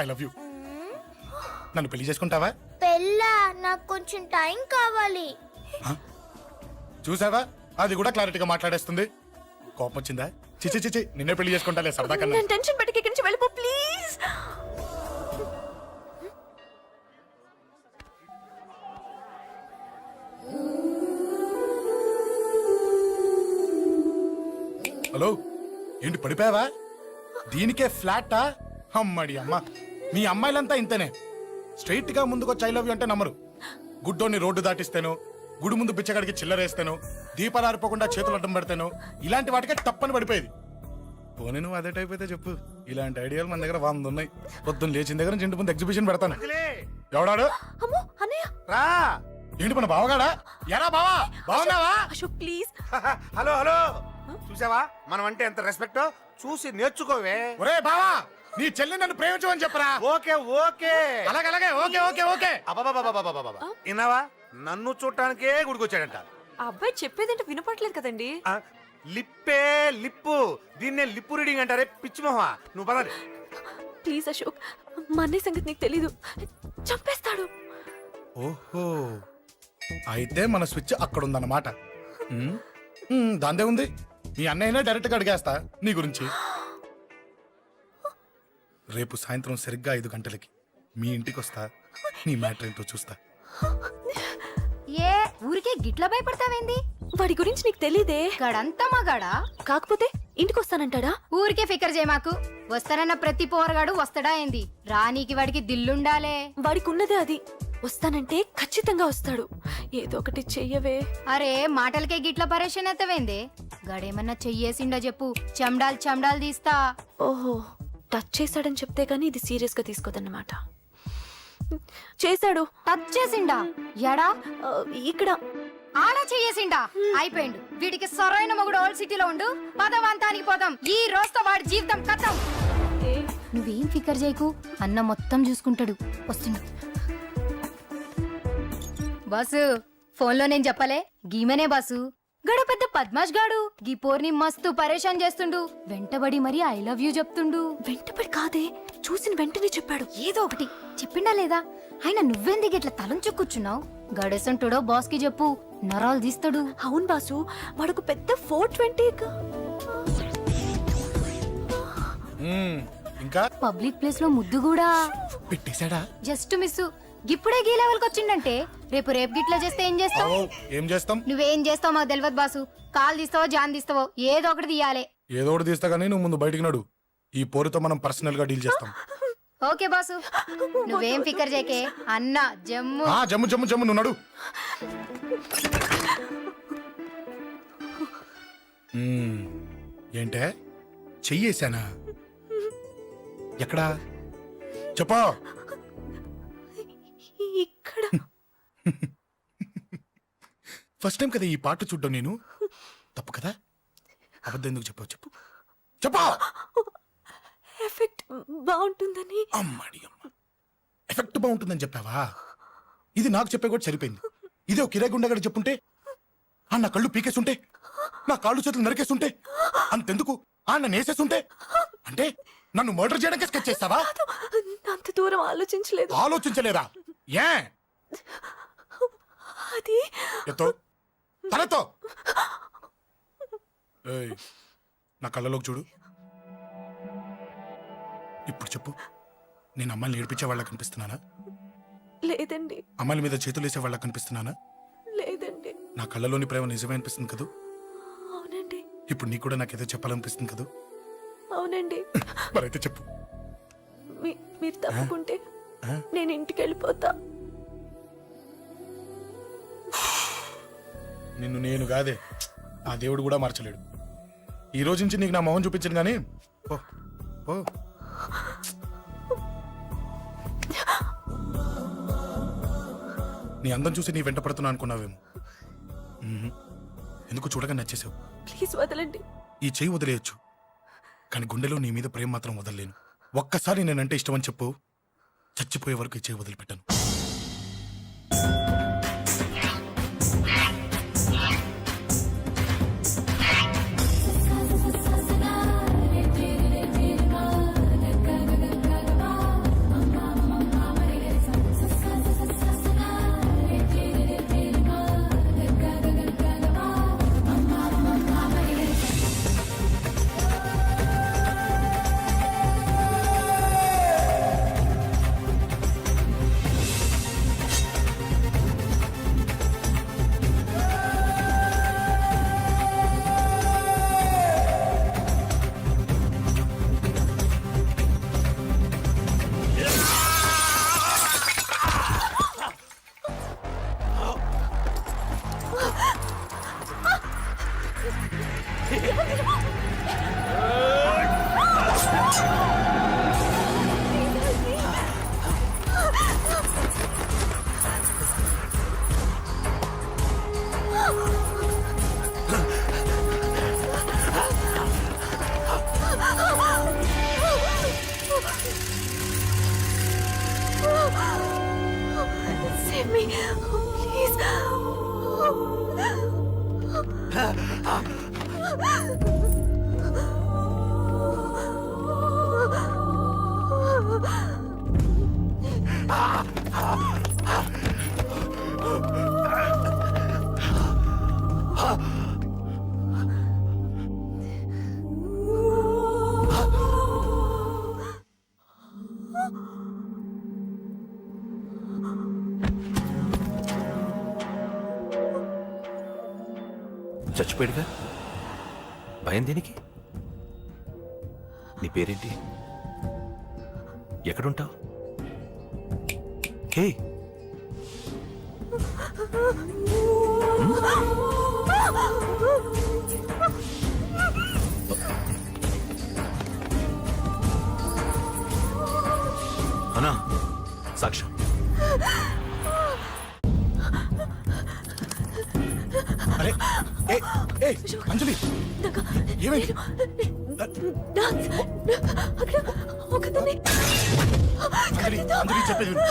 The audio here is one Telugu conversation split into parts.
I love you. నన్ను పెళ్లి చేసుకుంటావా? పెళ్ళా? నాకు కొంచెం టైం కావాలి. చూసావా, అది కూడా క్లారిటీగా మాట్లాడేస్తుంది. కోపం వచ్చిందా? చిచి చిచి, నిన్నే పెళ్లి చేసుకుంటాలే సరదా కన్నా. నేను టెన్షన్ పెట్టి ఇక్కడి నుంచి వెళ్ళిపో ప్లీజ్. హలో, ఏంటి పడిపోయావా? దీనికే ఫ్లాటా? అమ్మడి అమ్మ, మీ అమ్మాయిలంతా ఇంతనే. స్ట్రైట్ గా ముందుకొచ్చి ఐ లవ్ యూ అంటే నమ్మరు. గుడ్డోని రోడ్డు దాటిస్తాను, గుడి ముందు బిచ్చగాడికి చిల్లరేస్తాను, దీపాలు ఆరిపోకుండా చేతులు అడ్డం పెడతాను, ఇలాంటి వాటికే తప్పని పడిపోయేది. పోనీ నువ్వు అదే టైప్ అయితే చెప్పు. ఇలాంటి ఐడియాలు మన దగ్గర 100 ఉన్నాయి. పొద్దున్న లేచిన దగ్గర ఇంటి ముందు ఎగ్జిబిషన్ పెడతాను. ఎవడాడు? అమ్మో అన్నయ్య. రా. ఏంటి మన బావగాడా? ఎరా బావా, బావున్నావా? అశోక్ ప్లీజ్. హలో హలో, చూసావా మనం అంటే ఎంత రెస్పెక్ట్? చూసి నేర్చుకోవే. ఒరే బావా, నీ చెల్లి నన్ను ప్రేమించమని చెప్పరా. ఓకే ఓకే, అలాగే ఓకే ఓకే ఓకే. విన్నావా? నన్ను చూడటానికే గుడికొచ్చాడంట. ఆ అబ్బాయి చెప్పేదంటే వినపడలేదు కదండి. ఆ, లిప్పే లిప్పు, దీన్నే లిప్పు రీడింగ్ అంటారే పిచ్చి మొహ. నువ్వు పదండి. ప్లీజ్ అశోక్, మా అన్నయ్య సంగతి నీకు తెలీదు, చంపేస్తాడు. ఓహో, అయితే మన స్విచ్ అక్కడ ఉందన్నమాట. దాందే ఉంది. మీ అన్నయ్యనే డైరెక్ట్ గా అడిగేస్తా నీ గురించి. రేపు సాయంత్రం సరిగ్గా 5 గంటలకి మీ ఇంటికి వస్తా. నీ మ్యాటర్ ఏంటో చూస్తా. ఏ ఊరికే గిట్ల భయపడతావేంది? వాడి గురించి నీకు తెలీదే. గడంతా మగాడా? కాకపోతే ఇంటికి వస్తానంటాడా? ఊరికే ఫికర్ చేయమాకు. వస్తానన్న ప్రతి పోరగాడు వస్తాడా ఏంది? రానీకి వాడికి దిల్లుండాలే. వాడికి ఉన్నదే అది. వస్తానంటే ఖచ్చితంగా వస్తాడు. ఏదో ఒకటి చెయ్యవే. అరే మాటలకే గిట్ల పరేషన్ అవుతావేంది? గడేమన్నా చెయ్యేసిండో చెప్పు, చెమ్డాల్ తీస్తా. ఓహో, టచ్ చేశాడని చెప్తే గానీ ఇది సీరియస్ గా తీసుకోదన్నమాట. చేశాడు. టచ్ చేసిండా? ఎడా? ఇక్కడ. ఆడా చెయ్యేసిండా? అయిపోయిండు. వీడికి సరైన మొగుడు ఓల్డ్ సిటీలో ఉండు. పదవంతానికి పోదాం. ఈ రోజుతో వాడి జీవితం కథం. నువ్వేం ఫికర్ చేయకు, అన్న మొత్తం చూసుకుంటాడు. వస్తుండు. బాసు, ఫోన్లో నేను చెప్పలే, గీమనే బాసు. గడు పెద్ద పద్మాష్ గాడు. గీ పోర్ని మస్తు పరేషాన్ చేస్తుండు. వెంటబడి మరి ఐ లవ్ యూ చెప్తుండు. వెంటపడి కాదే, చూసిన వెంటనే చెప్పాడు. ఏదో ఒకటి చెప్పిండా లేదా? ఆయన నువ్వెందుకు ఇట్లా తలంచు కూర్చున్నావు? గడేసంటుడో బాస్ కి చెప్పు, నరాలు తీస్తాడు. అవును బాసు, వాడుకు పెద్ద 420. ఇంకా పబ్లిక్ ప్లేస్ లో ముద్దు కూడా పెట్టేశాడా? Just miss. ఇప్పుడే గీ లెవెల్ కి వచ్చిండంటే రేపు గిట్లా చేస్తే ఏం చేస్తావు? ఏం చేస్తాం? నువ్వేం చేస్తావు మాకు తెలియదు బాసు. కాల్ తీస్తావో జాన్ తీస్తావో ఏదో ఒకటి తీయాలి. ఏదో ఒకటి తీస్తా గానీ నువ్వు ముందు బయటికి నడు. ఈ పోరుతో మనం పర్సనల్ గా డీల్ చేస్తాం. ఓకే బాసు, నువ్వేం ఫికర్ చేకే. అన్న జమ్ము. జమ్ము జమ్ము జమ్ము, నువ్వు నడు. ఏంటే చెయ్యేశానా? ఎక్కడా చెప్పా? ఇక్కడ. ఫస్ట్ టైం కదా ఈ పాట చూడ్డం నేను. తప్పు కదా? అబద్ధం ఎందుకు చెప్పావు? చెప్పు చెప్పా. ఎఫెక్ట్ బాగుంటుందని. అమ్మడి అమ్మ, ఎఫెక్ట్ బాగుంటుందని చెప్పావా? ఇది నాకు చెప్పే కూడా సరిపోయింది. ఇదే ఒక కిరాయి గుండెగాడు చెప్పుంటే, నా కళ్ళు పీకేస్తుంటే, నా కాళ్ళు చేతులు నరికేస్తుంటే, అంతెందుకు నన్ను వేసేస్తుంటే, అంటే నన్ను మర్డర్ చేయడానికి స్కెచ్ చేస్తావా? అంత దూరం ఆలోచించలేదు. ఆలోచించలేదా? ఏ అది ఎత్తో తలతో. నా కళ్ళలోకి చూడు. ఇప్పుడు చెప్పు, నేను అమ్మాయిని ఏడిపించే వాళ్ళకి కనిపిస్తున్నానా? లేదండి. అమ్మాయిల మీద చేతులు వేసే వాళ్ళకి కనిపిస్తున్నానా? లేదండి. నా కళ్ళలోని ప్రేమ నిజమే అనిపిస్తుంది కదూ? అవునండి. ఇప్పుడు నీకు కూడా నాకేదో చెప్పాలనిపిస్తుంది కదూ? అవునండి. మరైతే చెప్పు. మీరు తప్పుకుంటే నేను ఇంటికి వెళ్ళిపోతా. నిన్ను నేను కాదే, ఆ దేవుడు కూడా మార్చలేడు. ఈ రోజు నుంచి నీకు నా మొహం చూపించను గానీ ఓ ఓ. నీ అందం చూసి నీ వెంట పడుతున్నా అనుకున్నావేమో. ఎందుకు చూడగా నచ్చేసావు. ప్లీజ్ వదలండి. ఈ చెయ్యి వదిలేయచ్చు, కానీ గుండెలో నీ మీద ప్రేమ మాత్రం వదలలేను. ఒక్కసారి నేనంటే ఇష్టమని చెప్పు, చచ్చిపోయే వరకు ఈ చెయ్యి వదిలిపెట్టాను. Leave me please. చచ్చిపోయాడుగా, భయం దేనికి? నీ పేరేంటి? ఎక్కడుంటావు? హే, అన్నా, సాక్ష్యం. అరే ఏ ఏ అంజలి ఏమైంది? డాన్స్ అక్కడ ఒకతని అంజలి అంజలి చెప్పేది విను.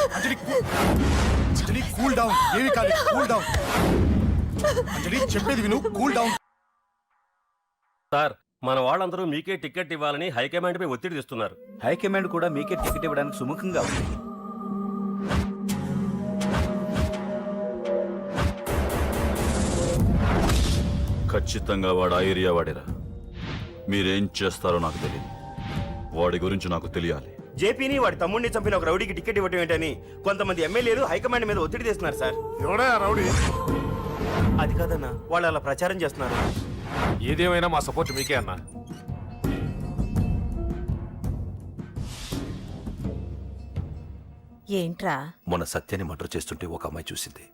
అంజలి కూల్ డౌన్. ఏమి కాదు, కూల్ డౌన్. అంజలి చెప్పేది విను, కూల్ డౌన్. సార్, మన వాళ్ళందరూ మీకే టికెట్ ఇవ్వాలని హైకమాండ్ పై ఒత్తిడి తెస్తున్నారు. హైకమాండ్ కూడా మీకే టికెట్ ఇవ్వడానికి సుముఖంగా ఉంది. ఖచ్చితంగా వాడు ఆ ఏరియా వాడేరా. మీరేం చేస్తారో నాకు తెలియదు, వాడి గురించి నాకు తెలియాలి. జేపీని వాడి తమ్ముడిని చంపిన ఒక రౌడీకి టికెట్ ఇవ్వటం ఏంటని కొంతమంది ఎమ్మెల్యేలు హైకమాండ్ మీద ఒత్తిడి తెస్తున్నారు సార్. ఎవడా రౌడీ? అది కాదన్నా, వాళ్ళు అలా ప్రచారం చేస్తున్నారు. ఏదేమైనా మా సపోర్ట్ మీకే అన్నా. ఏంట్రా? మొన్న సత్యాన్ని మర్డర్ చేస్తుంటే ఒక అమ్మాయి చూసింది.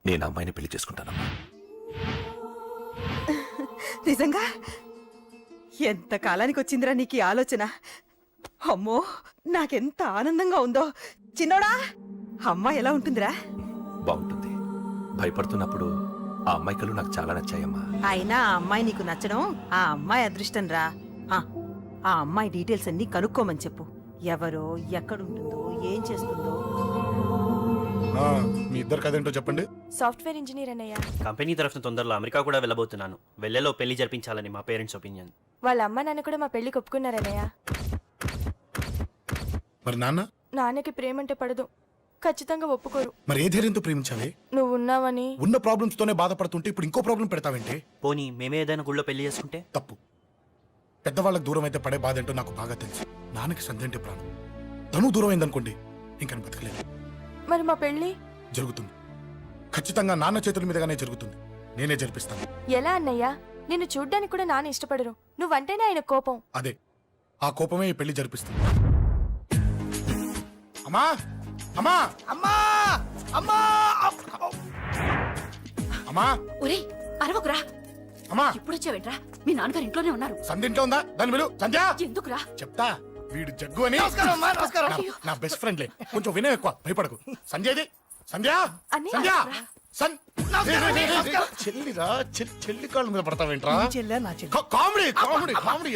నేను ఆ అమ్మాయిని పెళ్లి చేసుకుంటానమ్మా. నిజంగా? ఎంత కాలానికి వచ్చిందిరా నీకు ఈ ఆలోచన? అమ్మో, నాకెంత ఆనందంగా ఉందో. చిన్నోడా, అమ్మాయి ఎలా ఉంటుందిరా? బాగుంటుంది. భయపడుతున్నప్పుడు ఆ అమ్మాయి కళ్ళు నాకు చాలా నచ్చాయమ్మా. అయినా ఆ అమ్మాయి నీకు నచ్చడం ఆ అమ్మాయి అదృష్టం రా. ఆ అమ్మాయి డీటెయిల్స్ అన్ని కనుక్కోమని చెప్పు. ఎవరో, ఎక్కడుంటుందో, ఏం చేస్తుందో. మీ ఇద్దరు కదేంటో చెప్పండి. సాఫ్ట్వేర్ ఇంజనీర్ అన్నయ్య. కంపెనీ తరఫున తొందరలో అమెరికా కూడా వెళ్ళబోతున్నాను. వెళ్ళేలో పెళ్లి జరిపించాలని మా పేరెంట్స్ ఒపీనియన్. వాళ్ళ అమ్మ నాన్న కూడా మా పెళ్లికి ఒప్పుకున్నారన్నయ్య. మరి నాన్న? నాన్నకి ప్రేమంటే పడదు, ఖచ్చితంగా ఒప్పుకోరు. మరి ఏ ధైర్యంతో ప్రేమించాలి? నువ్వు ఉన్నావని. ఉన్న ప్రాబ్లమ్స్ తోనే బాధపడుతుంటే ఇప్పుడు ఇంకో ప్రాబ్లం పెడతావేంటి? పోనీ మేమే ఏదైనా గుళ్ళో పెళ్లి చేసుకుంటే? తప్పు. పెద్దవాళ్ళకి దూరం అయితే పడే బాధ ఏంటో నాకు బాగా తెలుసు. నాన్నకి సంధ్య అంటే ప్రాణం. తను దూరం అయిందనుకోండి, ఇంకా నేను బతకలేదు. మరి మా పెళ్లి జరుగుతుంది. ఖచ్చితంగా నాన్న చేతుల మీదగానే జరుగుతుంది. నేనే జరిపిస్తాను. ఎలా అన్నయ్య? నిన్ను చూడ్డానికి కూడా నాన్న ఇష్టపడరు. నువ్వంటేనే ఆయన కోపం. అదే, ఆ కోపమే ఈ పెళ్లి జరిపిస్తుంది. అమ్మా అమ్మా అమ్మా అమ్మా అమ్మా ఒరేయ్, అరవకురా. అమ్మా ఇప్పుడు వచ్చావేంట్రా? మీ నాన్నగారు ఇంట్లోనే ఉన్నారు. సంధ్య ఇంట్లో ఉందా? దాని విలు. సంధ్య ఎందుకురా? చెప్తా. వీడు జగ్గు అని నా బెస్ట్ ఫ్రెండ్లే. కొంచెం వినయం ఎక్కువ, భయపడకు. సంధ్యది. సంధ్య అన్నయ్య, సంధ్య రా. చెల్లిరా, చెల్లి కాళ్ళ మీద పడతావేంట్రా? Comedy comedy comedy.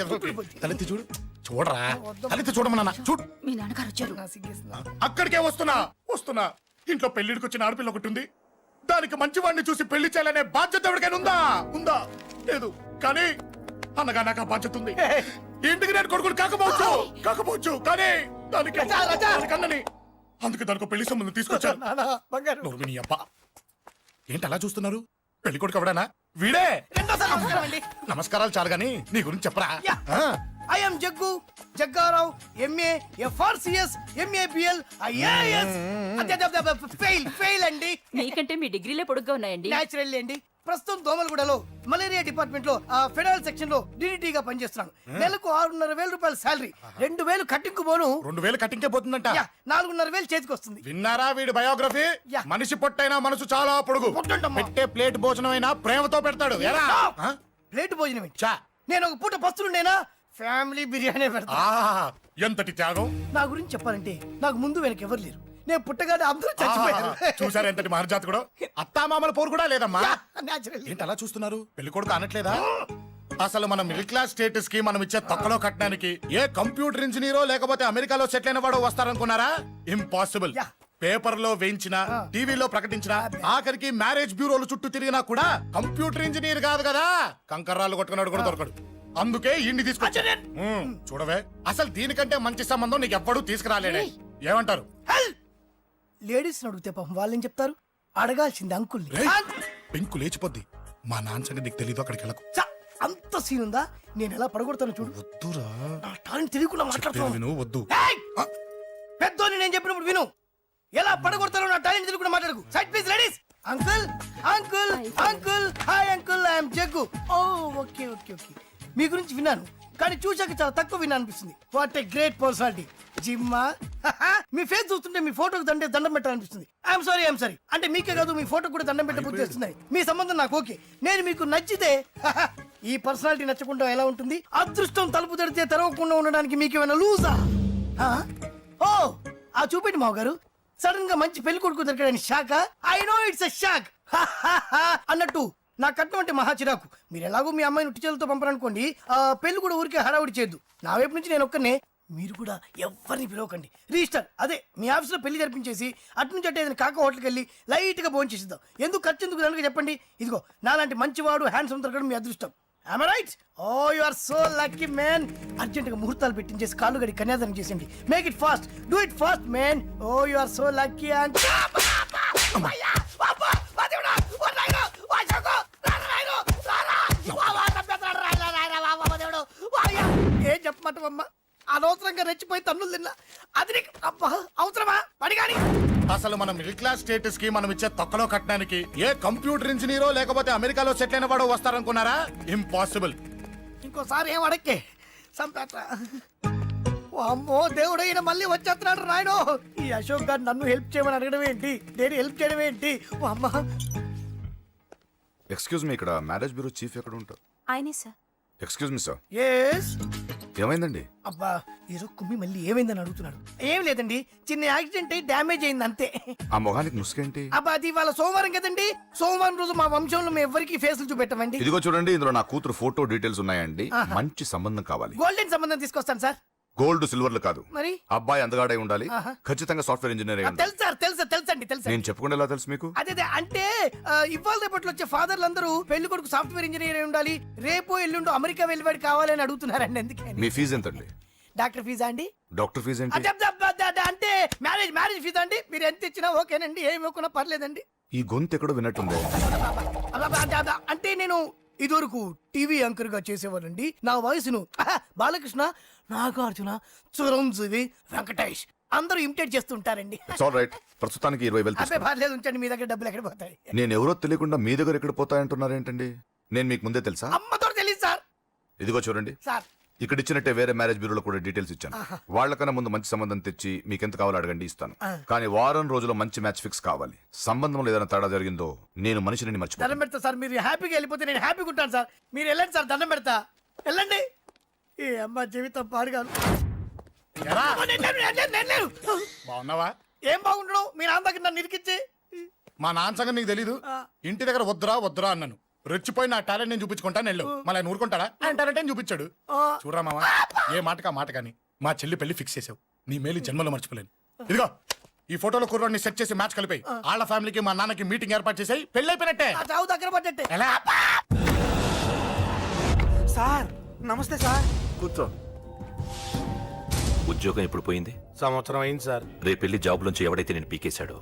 తలెత్తి చూడు. చూడరా, తలెత్తి చూడమన్నా. చూడు, మీ నాన్నగారు వచ్చారు. అక్కడికే వస్తున్నా వస్తున్నా. ఇంట్లో పెళ్లిడికి వచ్చిన ఆడపిల్ల ఒకటి ఉంది. దానికి మంచివాడిని చూసి పెళ్లి చేయాలనే బాధ్యత ఎవరికైనా ఉందా? ఉందా? లేదు. కానీ అన్నగా నాకు ఆ బాధ్యత ఉంది. ఇంటికి నేను కొడుకుని కాకపోవచ్చు కానీ దానికి అన్నని. అందుకే దానికి పెళ్లి సంబంధం తీసుకొచ్చాను. నోర్మి నీ అబ్బా. ఏంటి అలా చూస్తున్నారు? పెళ్లి కొడుకు ఎవడానా? వీడే. నమస్కారాలు చాలు గాని నీ గురించి చెప్పరా. I'm Jaggu Jaggarao, MA FRCS, MABL, IAS. Fail అండి. మీకంటే మీ డిగ్రీలే పొడుగ్గా ఉన్నాయండి. న్యాచురల్ అండి. ప్రస్తుతం దోమలగూడలో మలేరియా డిపార్ట్మెంట్ లో ఫెడరల్ సెక్షన్ లో డిడిటీగా పనిచేస్తున్నాను. నెలకు 6,500 రూపాయల శాలరీ, 2,000 కట్టింకు పోను. 2,000 కట్టింకే పోతుందంట. 4,500 చేతికి వస్తుంది. విన్నారా వీడి బయోగ్రఫీ? మనిషి పొట్టైనా మనసు చాలా పొడుగు. పెట్టే ప్లేట్ భోజనం అయినా ప్రేమతో పెడతాడు. ప్లేట్ భోజనం నేను ఒక పూట పస్తులుండేనా? ఫ్యామిలీ బిర్యానీ పెడతా. ఎంతటి త్యాగం! నా గురించి చెప్పాలంటే నాకు ముందు వెనక ఎవరు లేరు. నేను పుట్టగానే అందరూ చచ్చిపోయారు. చూసారు ఎంతటి మహర్జాత్ కూడా. అత్తామామల పోరు కూడా లేదమ్మా. ఏంటి అలా చూస్తున్నారు? పెళ్లి కొడుకు అనట్లేదా? అసలు మన మిడిల్ క్లాస్ స్టేటస్ కి మనం ఇచ్చే తక్కువలో కట్టడానికి ఏ కంప్యూటర్ ఇంజనీరో లేకపోతే అమెరికాలో సెటిల్ అయిన వాడు వస్తారనుకున్నారా? ఇంపాసిబుల్. పేపర్లో వేయించిన టీవీలో ప్రకటించిన ఆఖరికి మ్యారేజ్ బ్యూరోలు చుట్టూ తిరిగినా కూడా కంప్యూటర్ ఇంజనీర్ కాదు కదా కంకర్రాలు కొట్టుకున్నాడు కూడా దొరకడు. అందుకే ఇండి తీసుకొచ్చా. చూడవే, అసలు దీనికంటే మంచి సంబంధం నీకు ఎవ్వడూ తీసుకురాలేడే. ఏమంటారు? లేడీస్ అడిగితే పాపం వాళ్ళేం చెప్తారు? అడగాల్సింది అంకుల్. పెంకు లేచిపోద్ది. మా నాన్న సంగతి నీకు తెలీదు, అక్కడికి వెళ్ళకు. అంత సీన్ ఉందా? నేను ఎలా పడగొడతాను చూడు. వద్దురా, నా టాలెంట్ తెలియకుండా మాట్లాడుతున్నాను. విను, వద్దు. పెద్దోని నేను చెప్పినప్పుడు విను. ఎలా పడగొడతారో నా టాలెంట్ తెలియకుండా మాట్లాడకు. Side please ladies. Uncle uncle uncle hi uncle, I'm Jaggu. Oh okay okay okay. మీ గురించి విన్నాను కానీ చూశాక చాలా తక్కువ విన్నా అనిపిస్తుంది. What a great personality. జిమ్మా మీ ఫేస్ చూస్తుంటే మీ ఫోటోకి దండం పెట్టాలనిపిస్తుంది. I'm sorry. అంటే మీకే కాదు, మీ ఫోటో కూడా దండం పెట్టే బుద్ధి వస్తున్నాయి. మీ సంబంధం నాకు ఓకే. నేను మీకు నచ్చితే ఈ పర్సనాలిటీ నచ్చకుండా ఎలా ఉంటుంది? అదృష్టం తలుపు తెరితే తెరవకుండా ఉండడానికి మీకేమైనా లూజా? ఓ ఆ చూపెట్టి మావ గారు. సడన్ గా మంచి పెళ్లి కొడుకు దొరికాడని shock. I know it's a shock అన్నట్టు నా కట్నం అంటే మహా చిరాకు. మీరు ఎలాగో మీ అమ్మాయిని ఉట్టి చేతులతో పంపరనుకోండి, ఆ పెళ్లి కూడా ఊరికే హడావుడి చేయొద్దు. నా వైపు నుంచి నేను ఒక్కనే, మీరు కూడా ఎవరిని పిలవకండి. రిజిస్టర్ అదే మీ ఆఫీస్లో పెళ్లి జరిపించేసి అటు నుంచి అంటే ఏదైనా కాక హోటల్కి వెళ్ళి లైట్ గా భోజనం చేసిద్దాం. ఎందుకు ఖర్చు ఎందుకు దానికి చెప్పండి. ఇదిగో నాలాంటి మంచివాడు హ్యాండ్సమ్ దొరకడం మీ అదృష్టం. Am I right? Oh, you are so lucky, man. Urgent గా ముహూర్తాలు పెట్టించేసి కాళ్ళు గడి కన్యాదానం చేసేయండి. Make it fast. Do it fast, man. Oh, you are so lucky. And ఏం చెప్పమంటావమ్మా? అనవసరంగా రెచ్చిపోయి తన్నులు తిన్నా. అది నీకు అబ్బా అవసరమా? పడిగాని అసలు మన మిడిల్ క్లాస్ స్టేటస్ కి మనం ఇచ్చే తొక్కలో కట్టడానికి ఏ కంప్యూటర్ ఇంజనీరో లేకపోతే అమెరికాలో సెటిల్ అయిన వాడు వస్తారనుకున్నారా? ఇంపాసిబుల్. ఇంకోసారి ఏం అడక్కే సంపేట. అమ్మో దేవుడు, ఈయన మళ్ళీ వచ్చేస్తున్నాడు రాయడు. ఈ అశోక్ గారు నన్ను హెల్ప్ చేయమని అడగడం ఏంటి? నేను హెల్ప్ చేయడం ఏంటి? ఓ అమ్మ. ఎక్స్క్యూజ్ మీ, ఇక్కడ మ్యారేజ్ బ్యూరో చీఫ్ ఎక్కడ ఉంటారు? ఆయనే sir. Excuse me sir, yes. ఏమైందండి? అబ్బా ఈరోజు కుమ్మి మళ్ళీ ఏమైందని అడుగుతున్నాడు. ఏం లేదండి, చిన్న యాక్సిడెంట్ అయ్యి డ్యామేజ్ అయింది అంతే. ఆ మొహానికి ముసుకేంటి? అబ్బా అది ఇవాళ సోమవారం కదండి. సోమవారం రోజు మా వంశంలో మేము ఎవరికి ఫేస్లు చూపెట్టమండి. ఇదిగో చూడండి, ఇందులో నా కూతురు ఫోటో డీటెయిల్స్ ఉన్నాయండి. మంచి సంబంధం కావాలి. గోల్డెన్ సంబంధం తీసుకొస్తాను సార్. గోల్డ్ సిల్వర్లు కాదు, మరి అబ్బాయి అందగాడై ఉండాలి. ఖచ్చితంగా సాఫ్ట్వేర్ ఇంజనీర్ అయి ఉండాలి. తెలుసు సార్, తెలుసండి. నేను చెప్పకుండా ఎలా తెలుసు మీకు? అదే అంటే ఇవాళ రేపట్లో వచ్చే ఫాదర్లు అందరూ పెళ్లి కొడుకు సాఫ్ట్వేర్ ఇంజనీర్ అయి ఉండాలి, రేపు ఎల్లుండు అమెరికా వెళ్ళివాడు కావాలని అడుగుతున్నారండి. అందుకే మీ ఫీజు ఎంతండి? డాక్టర్ ఫీజా అండి? డాక్టర్ ఫీజు ఏంటి? అంటే మ్యారేజ్ ఫీజా అండి. మీరు ఎంత ఇచ్చినా ఓకేనండి, ఏమి ఇవ్వకున్నా పర్లేదండి. ఈ గొంతు ఎక్కడో విన్నట్టుంది. అంటే నేను ఇదివరకు టీవీ యాంకర్ గా చేసేవాళ్ళండి. నా వయసును బాలకృష్ణ, నాగార్జున, చిరంజీవి, వెంకటేష్ అందరూ ఇమిటేట్ చేస్తుంటారండి. రైట్, ప్రస్తుతానికి 20,000 అబ్బే పర్లేదు, ఉంచండి. మీ దగ్గర డబ్బులు ఎక్కడ పోతాయి? నేను ఎవరో తెలియకుండా మీ దగ్గర ఎక్కడ పోతాయంటున్నారు ఏంటండి? నేను మీకు ముందే తెలుసా? అమ్మతో తెలియదు సార్. ఇదిగో చూడండి సార్, ఇక్కడ ఇచ్చినట్టే వేరే మ్యారేజ్ బ్యూరోలో కూడా డీటెయిల్స్ ఇచ్చాను. వాళ్ళకన్నా ముందు మంచి సంబంధం తెచ్చి మీకు ఎంత కావాలో అడగండి, ఇస్తాను. కానీ వారం రోజుల్లో మంచి మ్యాచ్ ఫిక్స్ కావాలి. సంబంధంలో ఏదైనా తేడా జరిగిందో నేను మనిషిని మర్చిపోతాను. దండం పెడతా సార్. మీరు హ్యాపీగా వెళ్ళిపోతే నేను హ్యాపీగా ఉంటాను సార్. మీరు వెళ్ళండి సార్, దండం పెడతా. వెళ్ళండి. ఏ అమ్మ జీవితం పాడుగాను. బాగున్నావా? ఏం బాగుండడం? మీ నాన్న దగ్గర నన్ను ఇరికిచ్చి. మా నాన్న సంగతి నీకు తెలీదు. ఇంటి దగ్గర వద్దురా అన్నాను. రెచ్చిపోయి నా టాలెంట్ నేను చూపించుకుంటాను వెళ్ళు. మళ్ళీ ఆయన ఊరుకుంటాడా? ఆయన టాలెంట్ అని చూపించాడు. చూడరా మామ, ఏ మాటకా మాట కానీ మా చెల్లి పెళ్లి ఫిక్స్ చేసావు. నీ మేలు జన్మలో మర్చిపోలేను. ఇదిగో ఈ ఫోటోలో కుర్రాడిని సెట్ చేసి మ్యాచ్ కలిపాయి. వాళ్ళ ఫ్యామిలీకి మా నాన్నకి మీటింగ్ ఏర్పాటు చేసాయి. పెళ్లి అయిపోయినట్టే. చావు దగ్గర పడ్డట్టే. ఎలా? సార్ నమస్తే సార్. కూర్చో. ఉద్యోగం ఎప్పుడు పోయింది? సంవత్సరం అయింది సార్. రేపెళ్ళి జాబ్ నుంచి ఎవడైతే నేను పీకేశాడో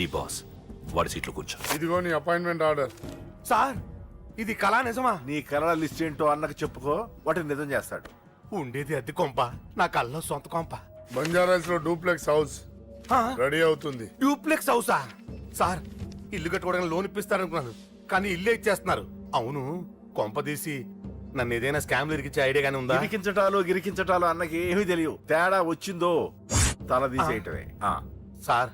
నీ బాస్ వాడి సీట్లో కూర్చో. ఇదిగో నీ అపాయింట్మెంట్ ఆర్డర్. సార్ ఇది కళా నిజమా? నీ కలల లిస్ట్ ఏంటో అన్నకు చెప్పుకో, వాటిని నిజం చేస్తాడు. ఉండేది అద్దె కొంప, నా కళ్ళలో సొంత కొంప. బంజారాస్ లో డూప్లెక్స్ హౌస్ రెడీ అవుతుంది. డూప్లెక్స్ హౌసా? సార్ ఇల్లు కట్టుకోవడానికి లోన్ ఇప్పిస్తారనుకున్నాను, కానీ ఇల్లే ఇచ్చేస్తున్నారు. అవును, కొంప తీసి నన్ను ఏదైనా స్కామ్ ఇరికించే ఐడియా గానీ ఉందా? గిరికించటాలు అన్నకి ఏమీ తెలియదు. తేడా వచ్చిందో తల తీసేయటమే. సార్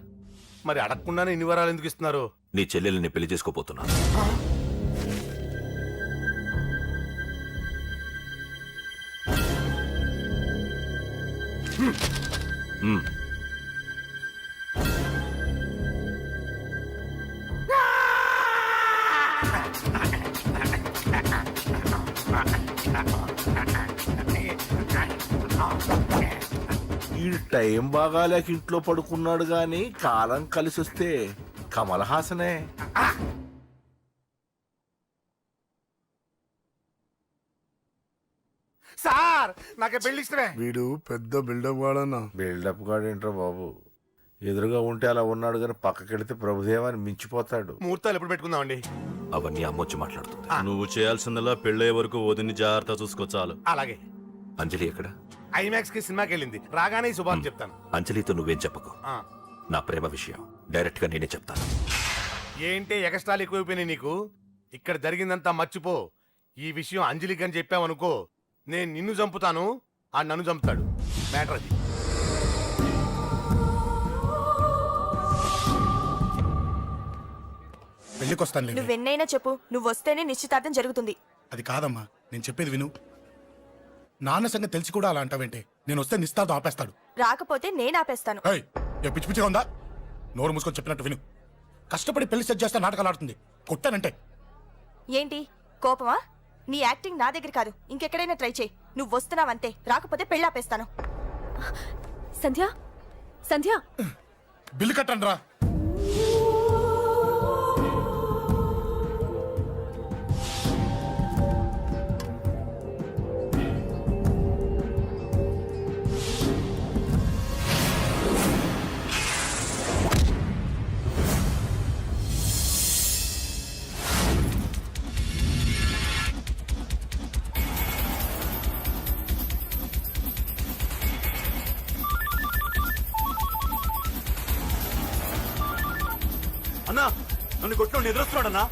మరి అడగకుండానే ఇన్ని వరాలు ఎందుకు ఇస్తున్నారు? నీ చెల్లెల్ని పెళ్లి చేసుకోపోతున్నా. ఈ టైం బాగాలేక ఇంట్లో పడుకున్నాడు గాని కాలం కలిసి వస్తే కమల్ హాసనే. సార్ నాకే పెళ్లి ఇష్టమే. వీడు పెద్ద బిల్డప్ వాడన్నా. బిల్డప్ గాడేంట్రా బాబు, ఎదురుగా ఉంటే అలా ఉన్నాడు కానీ పక్కకెడితే ప్రభుదేవాన్ని మించిపోతాడు. ముహూర్తాలు ఎప్పుడు పెట్టుకుందామండి? అవన్నీ అమ్మొచ్చి మాట్లాడుతుంది. నువ్వు చేయాల్సిందల్లా పెళ్ళయ్యే వరకు వదిని జాగ్రత్త చూసుకో చాలు. అలాగే. అంజలి ఎక్కడ? ఐమాక్స్ కి సినిమాకి వెళ్ళింది, రాగానే ఈ శుభాన్ని చెప్తాను. అంజలితో నువ్వేం చెప్పకు. ఆ. నా ప్రేమ విషయం డైరెక్ట్ గా నేనే చెప్తాను. ఏంటి ఎగస్ట్రాలు ఎక్కువైపోయినాయి నీకు? ఇక్కడ జరిగిందంతా మర్చిపో. ఈ విషయం అంజలికి అని చెప్పావనుకో, నేను నిన్ను చంపుతాను, ఆ నన్ను చంపుతాడు. మ్యాటర్ అది. పెళ్లికొస్తాను. నువ్వెన్నైనా చెప్పు, నువ్వు వస్తేనే నిశ్చితార్థం జరుగుతుంది. అది కాదమ్మా, నేను చెప్పేది విను. నాన్న సంగతి తెలిసి కూడా అలా అంటావేంటే? నేను వస్తే నిస్తార్థం ఆపేస్తాడు. రాకపోతే నేను ఆపేస్తాను. ఏయ్, ఏ పిచ్చి పిచ్చిగా ఉందా? నోరు మూసుకొని చెప్పినట్టు విను. కష్టపడి పెళ్లి సెట్ చేస్తే నాటకాలు ఆడుతుంది. కొట్టానంటే ఏంటి కోపమా? నీ యాక్టింగ్ నా దగ్గర కాదు, ఇంకెక్కడైనా ట్రై చేయి. నువ్వు వస్తున్నావంతే, రాకపోతే పెళ్ళి ఆపేస్తాను. సంధ్య, సంధ్య, బిల్లు కట్టండి రా. అన్నా నన్ను కొట్టు ఎదురొస్తున్నాడన్నా.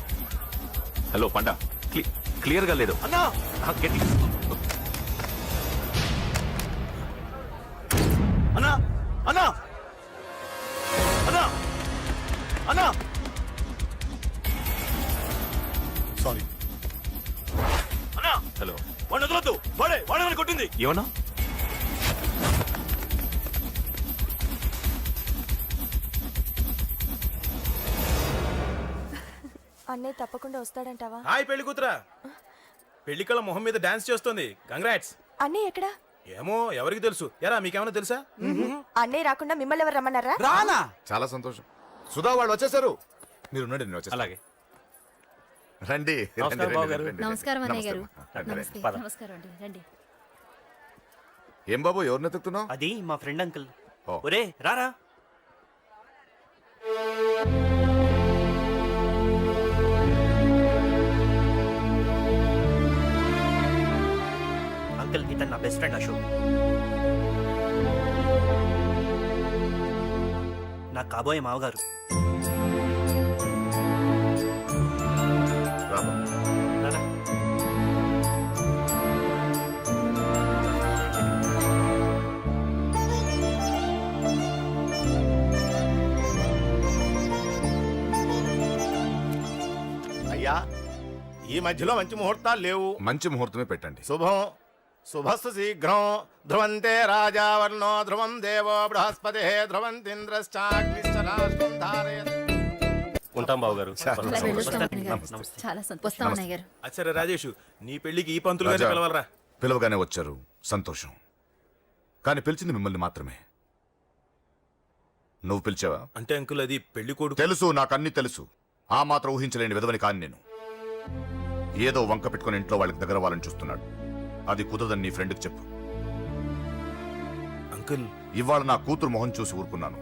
హలో పండా, క్లియర్ గా లేదు అన్నా. గట్టి. అన్నా అన్నా అన్నా అన్నా. సారీ. అన్నా హలో, వాడిని వదలొద్దు. వాడే కొట్టింది. ఏమన్నా? అన్నయ్య తప్పకుండా వస్తాడంటావా? హాయ్ పెళ్లి కూతురా. పెళ్లి కళ మొహం మీద డాన్స్ చేస్తుంది. కంగ్రాట్స్. అన్నయ్య ఎక్కడా? ఏమో ఎవరికి తెలుసు. ఎరా మీకేమైనా తెలుసా? అన్నయ్య రాకుండా మిమ్మల్ని ఎవరు రమ్మన్నారా? రానా? చాలా సంతోషం. సుధా వాళ్ళు వచ్చేసారు. మీరు ఉండండి, నేను వచ్చేస్తాను. అలాగే. రండి. నమస్కారం బాబు గారు. నమస్కారం అన్నయ్య గారు. నమస్తే. నమస్కారం అండి, రండి. ఏం బాబు, ఎవరిని ఎత్తుకుతున్నావు? అది మా ఫ్రెండ్ అంకుల్. ఓ. ఒరే రారా. అంకుల్ ఇతను నా బెస్ట్ ఫ్రెండ్ అశోక్. నా కాబోయే మావగారు. రాబా. రారా. అయ్యా, ఈ మధ్యలో మంచి ముహూర్తాలు లేవు. మంచి ముహూర్తమే పెట్టండి. శుభం శుభస్సు శీఘ్రం. ధ్రువంతే రాజావర్ణో ధ్రువం దేవో బృహస్పతి ధ్రువంతింద్రశ్చాగ్నిశ్చరాష్ట్రం ధారయత్. ఉంటాం బాబు గారు. నమస్తే. చాలా సంతోషం అన్నయ్య గారు. అచ్చరే రాజేష్, నీ పెళ్లికి ఈ పంతులు రాజా, పిలవాలరా. పిలవగానే వచ్చారు, సంతోషం. కానీ పిలిచింది మిమ్మల్ని మాత్రమే. నువ్వు పిలిచావా? అంటే అంకుల్ అది పెళ్లి కొడుకు. తెలుసు, నాకు అన్ని తెలుసు. ఆ మాత్రం ఊహించలేని విధవని కాని నేను. ఏదో వంక పెట్టుకుని ఇంట్లో వాళ్ళకి దగ్గర వాళ్ళని చూస్తున్నాడు. అది కుదరదని నీ ఫ్రెండ్కి చెప్పు. అంకుల్ ఇవాళ నా కూతురు మొహం చూసి ఊరుకున్నాను.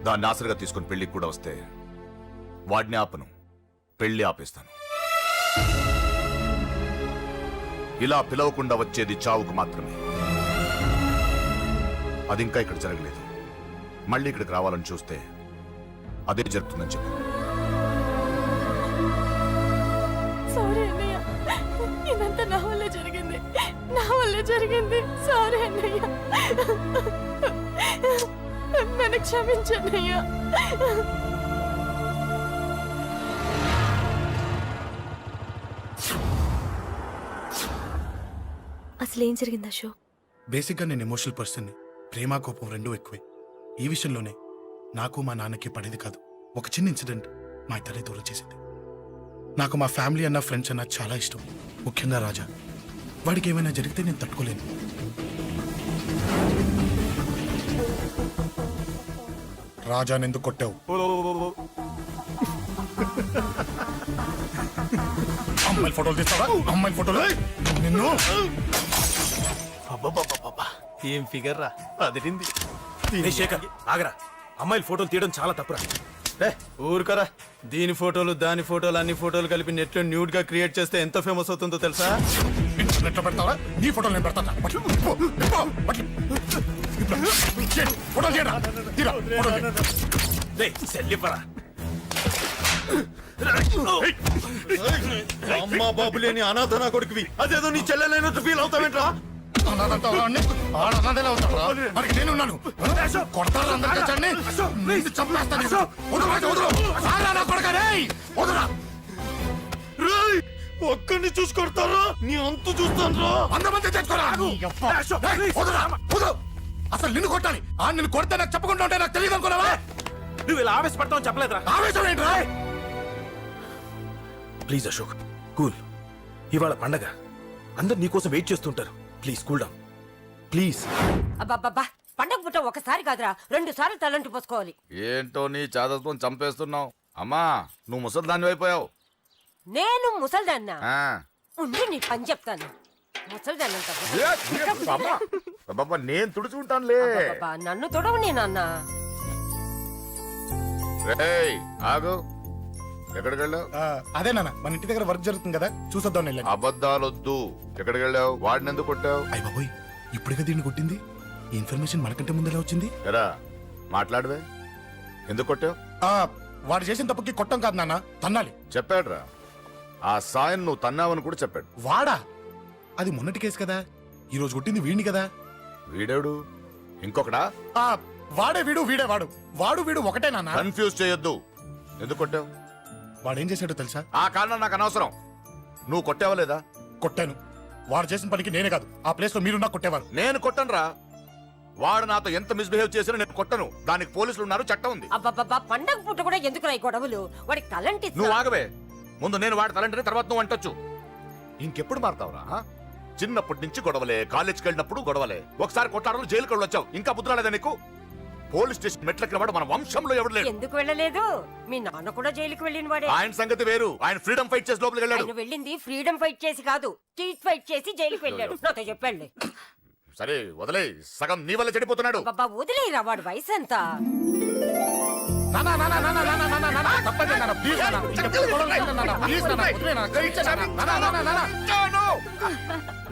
దాన్ని ఆసరిగా తీసుకుని పెళ్లికి కూడా వస్తే వాడిని ఆపను, పెళ్లి ఆపేస్తాను. ఇలా పిలవకుండా వచ్చేది చావుకు మాత్రమే. అది ఇంకా ఇక్కడ జరగలేదు. మళ్ళీ ఇక్కడికి రావాలని చూస్తే అదే జరుగుతుందని చెప్పు. సారీ అన్నయ్య, ఇదంతా నా వల్ల జరిగింది, నా వల్ల జరిగింది. సారీ అన్నయ్య, నన్ను క్షమించన్నయ్య. అసలు ఏం జరిగింది అశోక్? బేసిక్గా నేను ఎమోషనల్ పర్సన్ని. ప్రేమ కోపం రెండూ ఎక్కువే. ఈ విషయంలోనే నాకు మా నాన్నకి పడేది కాదు. ఒక చిన్న ఇన్సిడెంట్ మా ఇద్దరిని దూరం చేసింది. నాకు మా ఫ్యామిలీ అన్న ఫ్రెండ్స్ అన్న చాలా ఇష్టం, ముఖ్యంగా రాజా. వాడికి ఏమైనా జరిగితే నేను తట్టుకోలేను. రాజాని ఎందుకు కొట్టావు? అమ్మాయిల ఫోటోలు తీస్తావా? అమ్మాయిల ఫోటోలు నిన్ను ఏం ఫిగర్ రా అదిరింది. శేఖర్ ఆగరా, అమ్మాయిల ఫోటోలు తీయడం చాలా తప్పురా. ఊరుకరా, దీని ఫోటోలు దాని ఫోటోలు అన్ని ఫోటోలు కలిపి నెట్ లో న్యూడ్ గా క్రియేట్ చేస్తే ఎంత ఫేమస్ అవుతుందో తెలుసా? ఇంటర్నెట్ లో పెడతావా? నీ ఫోటోలు నేను పెడతాను. ఫోటోలు చేయరా? తీరా, ఫోటోలు తీ. సెల్లిపరా అమ్మా బాబు లేని అనాథ నా కొడుకువి, అదేదో నీ చెల్లెలైనట్టు ఫీల్ అవుతావేంట్రా? అనాథంటావా అన్ని? ఆడనాథేలా అవుతావా? మరి నేనున్నాను. కొడతారా అందరికీ చండి? నిన్ను చంపేస్తాను. వదరు రాజు, వదరు. ఆగరా నా కొడుకా, రేయ్. వదరురా. ఒక్కడిని చూసి కొడతారా? నీ అంతు చూస్తాను. అందమంది తెచ్చుకోరా. రేయ్, వదరురా, వదరు. అసలు నిన్ను కొట్టాలి. ఆ నిన్ను కొడితే నాకు చెప్పకుండా ఉంటే నాకు తెలియదు అనుకున్నావా? నువ్వు ఇలా ఆవేశపడతావు చెప్పలేదురా. ఆవేశం ఏంట్రా? Please Ashok, cool. ఇవాళ పండగ, అందరు నీకోసం వెయిట్ చేస్తుంటారు. Please cool down please. అబ్బబ్బబ్బా, పండగ పుట్ట ఒకసారి కాదురా 2 సార్లు తలంటి పోసుకోవాలి. ఏంటో నీ చాదత్వం చంపేస్తున్నావు. అమ్మా, నువ్వు ముసలిదాన్ని అయిపోయావు. నేను ముసల్దాన్నా? ఆ. ఉండి నీ పని చెప్తాను. ముసల్దాన్నంట అబ్బబ్బా, నేను తుడుచుకుంటానులే. నన్ను తొడవు నేనన్నా. రేయ్, ఆగు. ఎక్కడికి వెళ్ళావు? అదే నాన్న, మన ఇంటి దగ్గర వర్క్ జరుగుతుంది కదా, చూసొద్దాం వెళ్ళాను. అబద్ధాలొద్దు. ఎక్కడికి వెళ్ళావు? వాడిని ఎందుకు కొట్టావు? అయ్య బాబోయ్, ఇప్పుడుగా దీన్ని కొట్టింది. ఈ ఇన్ఫర్మేషన్ మనకంటే ముందు ఎలా వచ్చింది? ఎరా, మాట్లాడవే. ఎందుకు కొట్టావు? వాడు చేసిన తప్పుకి కొట్టం కాదు నాన్న, తన్నాలి. చెప్పాడురా, ఆ సాయం నువ్వు తన్నావని కూడా చెప్పాడు. వాడా? అది మొన్నటి కేసు కదా, ఈ రోజు కొట్టింది వీడిని కదా. వీడేడు ఇంకొకడా? వాడే వీడు, వీడే వాడు. వాడు వీడు ఒకటే నాన్న. కన్ఫ్యూజ్ చేయొద్దు. ఎందుకు కొట్టావు? వాడేం చేశాడో తెలుసా? ఆ కారణం నాకు అనవసరం. నువ్వు కొట్టావా లేదా? కొట్టాను. వాడు చేసిన పనికి నేనే కాదు, ఆ ప్లేస్ లో మీరు నాకు కొట్టేవారు. నేను కొట్టనురా. వాడు నాతో ఎంత మిస్బిహేవ్ చేసినా నేను కొట్టను. దానికి పోలీసులు ఉన్నారు, చట్టం ఉంది. అబ్బబ్బబ్బా, పండగ పుట్ట కూడా ఎందుకు రాయి గొడవలు? వాడికి తలంటి. నువ్వు ఆగవే. ముందు నేను వాడి తలంటే తర్వాత నువ్వు అంటొచ్చు. ఇంకెప్పుడు మారుతావురా? చిన్నప్పటి నుంచి గొడవలే, కాలేజ్కి వెళ్ళినప్పుడు గొడవలే. ఒకసారి కొట్టాడలు జైలుకి వచ్చావు, ఇంకా బుద్ధి రాలేదా నీకు? పోలీస్ స్టేషన్ మెట్లకి వాడు మన వంశంలో ఎవరు లేడు. ఎందుకు వెళ్ళలేదు? మీ నాన్న కూడా జైలుకి వెళ్ళిన వాడే. ఆయన సంగతి వేరు. ఆయన ఫ్రీడమ్ ఫైట్ చేసి లోపలికి వెళ్ళాడు. ఆయన వెళ్ళింది ఫ్రీడమ్ ఫైట్ చేసి కాదు, స్ట్రీట్ ఫైట్ చేసి జైలుకి వెళ్ళాడు. నాతో చెప్పండి. సరే వదిలే, సగం నీ వల్ల చెడిపోతున్నాడు. బాబా వదిలేరా, వాడు వయసు ఎంత?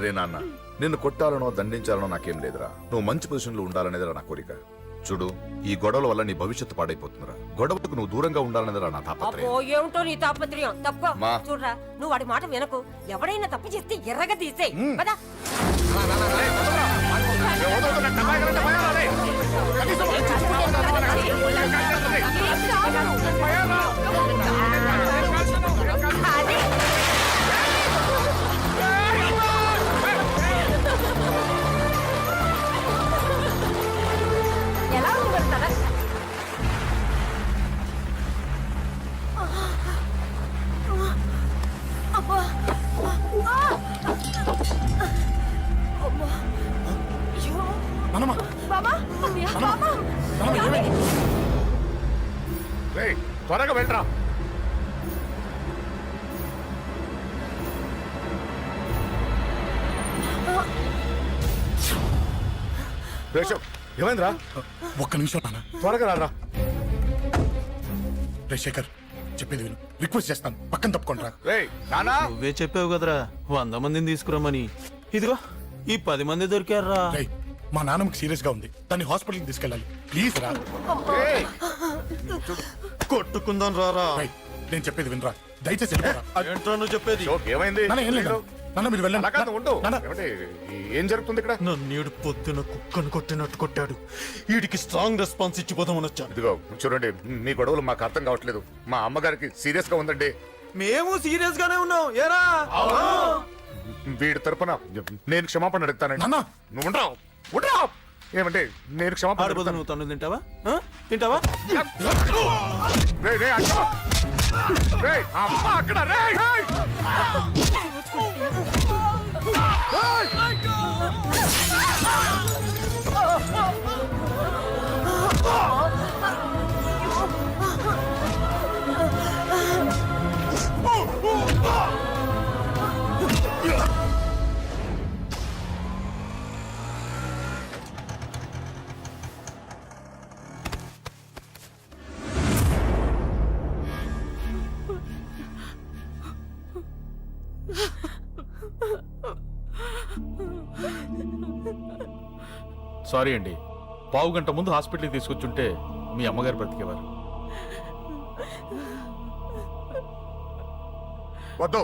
రే నాన్న, నిన్ను కొట్టాలనో దండించాలనో నాకేం లేదురా. నువ్వు మంచి పొజిషన్ లో ఉండాలనేదిరా నా కోరిక. చూడు, ఈ గొడవల వల్ల నీ భవిష్యత్తు పాడైపోతుందిరా. గొడవకు నువ్వు దూరంగా ఉండాలనేదిరా నా తాపత్రయం. అబ్బో, ఏమిటో నీ తాపత్రయం. తప్పుకో. మా. చూడరా, నువ్వు వాడి మాట వినకు. ఎవడైనా తప్పు చేస్తే ఎర్రగా తీసేయ్. పదా. ఎలా ఉండగలుగుతారా? అబ్బా, మనమా? బాబా, బాబా. రేయ్, త్వరగా వెళ్ళరా. ఏమైందిరా? ఒక్క నిమిషం నాన్న, త్వరగా రారా. రే శేఖర్, చెప్పేది విను. రిక్వెస్ట్ చేస్తాను, పక్కన తప్పుకోండి రా. రేయ్ నానా, నువ్వే చెప్పావు కదరా 100 మందిని తీసుకురమ్మని. ఇదిగో ఈ 10 మంది దొరికారా? రేయ్, మా నాన్నకి సీరియస్ గా ఉంది, దాన్ని హాస్పిటల్కి తీసుకెళ్ళాలి. ప్లీజ్ రా. కొట్టుకుందాం రారా. రేయ్, నేను చెప్పేది వినరా, దయచేసి వెళ్ళిపోరా. ఏంట్రా నువ్వు చెప్పేది? ఏమైంది? నాన్న, ఏం లేదు నాన్న, మీరు వెళ్ళండి. అలా కాదు, ఉండు. నాన్న. ఏమండి, ఏం జరుగుతుంది ఇక్కడ? నన్నేడు పొద్దున కుక్కను కొట్టినట్టు కొట్టాడు. వీడికి స్ట్రాంగ్ రెస్పాన్స్ ఇచ్చిపోదామని వచ్చాను. ఇదిగో చూడండి, మీ గొడవలు మాకు అర్థం కావట్లేదు. మా అమ్మగారికి సీరియస్ గా ఉందండి. మేము సీరియస్ గానే ఉన్నాం. ఏరా, వీడి తరపున నేను క్షమాపణ అడుగుతానండి. నాన్న. నువ్వు ఉండరావు, ఉండరావు. ఏమంటే నేను క్షమాపణ ఆడిపోతా అడుగుతాను. నువ్వు తను తింటావా? తింటావా? రేయ్, రేయ్, అక్క. రేయ్, అమ్మ అక్కడ. రేయ్, రేయ్. రేయ్. సారీ అండి, పావు గంట ముందు హాస్పిటల్కి తీసుకొచ్చుంటే మీ అమ్మగారు బ్రతికేవారు. వద్దు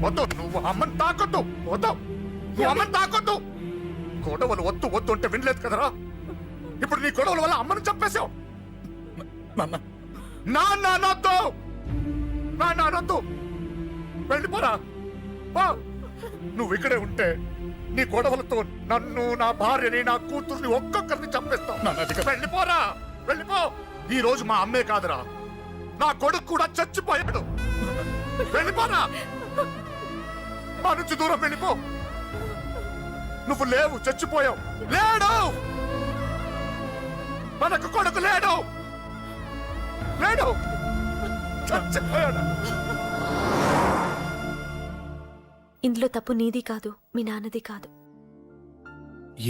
వద్దు, నువ్వు అమ్మని తాకొద్దు. వద్దు, నువ్వు అమ్మని తాకొద్దు. గొడవలు వద్దు వద్దు అంటే వినలేదు కదరా. ఇప్పుడు నీ గొడవల వల్ల అమ్మని చంపేశావు. నాన్నొద్దు, నాన్నొద్దు, వెళ్ళిపోరా. నువ్వు ఇక్కడే ఉంటే నీ గొడవలతో నన్ను, నా భార్యని, నా కూతుర్ని ఒక్కొక్కరిని చంపేస్తావు. వెళ్ళిపోరా, వెళ్ళిపో. ఈ రోజు మా అమ్మే కాదురా, నా కొడుకు కూడా చచ్చిపోయాడు. వెళ్ళిపోరా, మా నుంచి దూరం వెళ్ళిపో. నువ్వు లేవు, చచ్చిపోయావు. లేడు, మనకు కొడుకు లేడు, లేడు, చచ్చిపోయాడు. ఇందులో తప్పు నీది కాదు, మీ నాన్నది కాదు.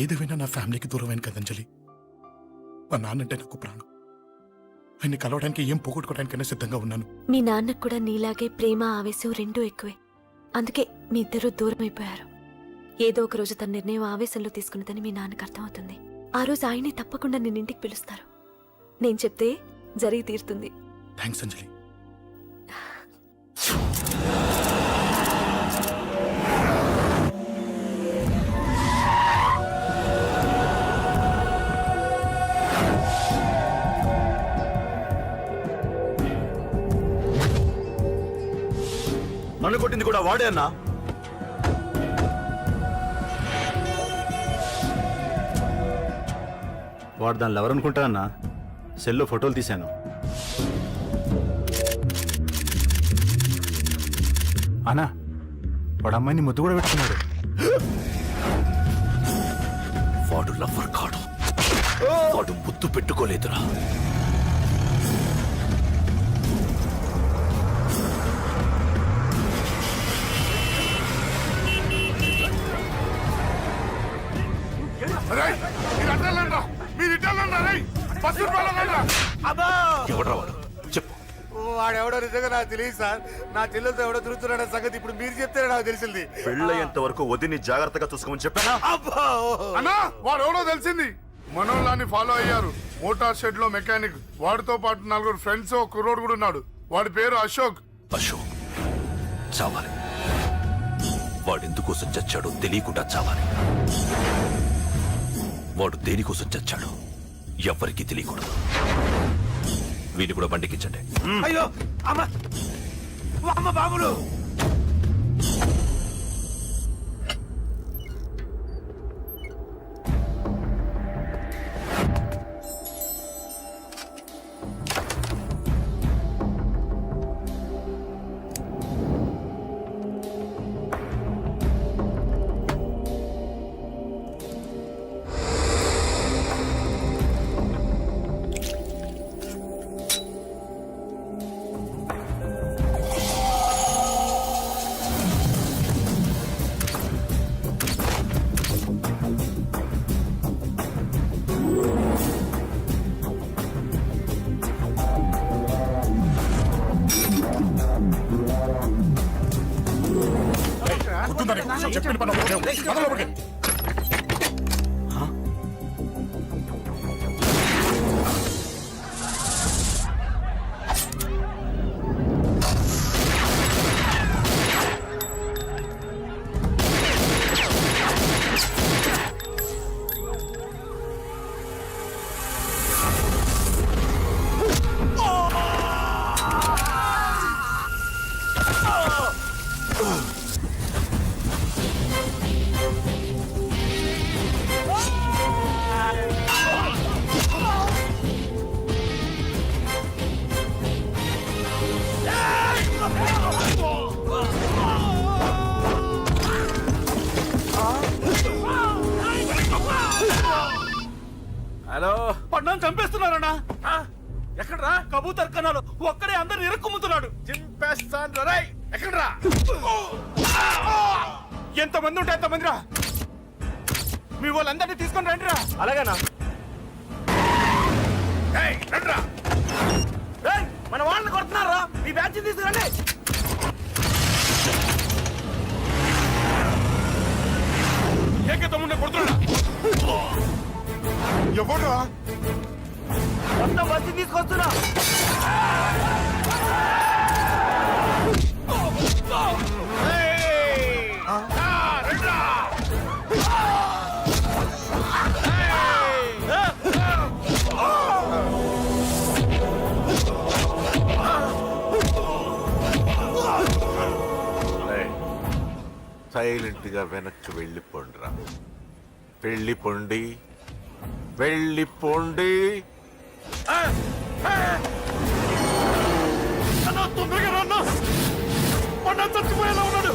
ఏదేమైనా నా ఫ్యామిలీకి దూరమైన కదా అంజలి. మా నాన్నంటే నాకు ప్రాణం. ఆయన్ని కలవడానికి ఏం పోగొట్టుకోవడానికైనా సిద్ధంగా ఉన్నాను. మీ నాన్నకు కూడా నీలాగే ప్రేమ, ఆవేశం రెండూ ఎక్కువే. అందుకే మీ ఇద్దరూ దూరం అయిపోయారు. ఏదో ఒక రోజు తన నిర్ణయం ఆవేశంలో తీసుకున్నదని మీ నాన్నకు అర్థమవుతుంది. ఆ రోజు ఆయనే తప్పకుండా నిన్న ఇంటికి పిలుస్తారు. నేను చెప్తే జరిగి తీరుతుంది. థ్యాంక్స్ అంజలి. నన్ను కొట్టింది కూడా వాడే అన్నా. వాడు దానిలో ఎవరనుకుంటా అన్న, సెల్లో ఫోటోలు తీశాను. అన్నా, వాడు అమ్మాయిని ముద్దు కూడా పెట్టుకున్నాడు. వాడు లవ్వర్ కాడు, వాడు ముద్దు పెట్టుకోలేదురా. ఎవడ్రా వాడు? చెప్పు. వాడెవడో నిజంగా నాకు తెలియదు సార్. నా చెల్లెలతో ఎవడో తిరుగుతున్నాడన్న సంగతి ఇప్పుడు మీరు చెప్తే నాకు తెలిసింది. పెళ్ళయ్యేంత వరకు వదిని జాగ్రత్తగా చూసుకోమని చెప్పానా? అన్నా, వాడు ఎవడో తెలిసింది. మనోళ్ళని ఫాలో అయ్యారు. మోటార్ షెడ్ లో మెకానిక్. వాడితో పాటు 4 ఫ్రెండ్స్, ఒక కుర్రోడు కూడా ఉన్నాడు. వాడి పేరు అశోక్. అశోక్ చావాలి. వాడెందుకోసం చచ్చాడో తెలియకుండా చావాలి. వాడు దేనికోసం చచ్చాడో ఎవ్వరికీ తెలియకూడదు. వీళ్ళు కూడా బండికించండి. అయ్యో అమ్మ, అమ్మ బాబులు. చెప్పిన పని ఒకటే. మొదలు ఒకటి. హలో, పడ్డం చంపేస్తున్నారన్నా. ఎక్కడ్రా కబూతర్ కన్నాలు ఒక్కడే అందరు ఇరుక్కుముతున్నాడు. చింపేస్తాను రా. ఎక్కడ్రా? ఎంతమంది ఉంటే ఎంతమంది రా. మీ వాళ్ళందరినీ తీసుకొని రండి రా. అలాగేనా? రండ్రా. మన వాళ్ళని కొడుతున్నారా? మీ బ్యాచ్ తీసుకురండి. ఏకే తమ్ముడిని కొడుతున్నా ఎవడ్రా మొత్తం బస్సు తీసుకొస్తున్నా. సైలెంట్ గా వెనక్కి వెళ్ళిపోండిరా. వెళ్ళిపోండి, వెళ్ళిపోండి. తొందరగా రాన్నా, మొన్న చచ్చిపోయేలా ఉన్నాడు.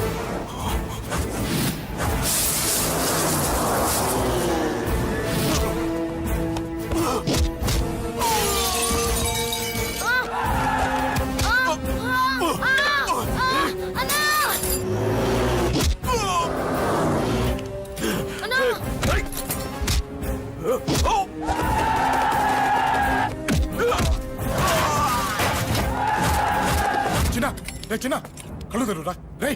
చిన్న కళ్ళు తెరురా రే.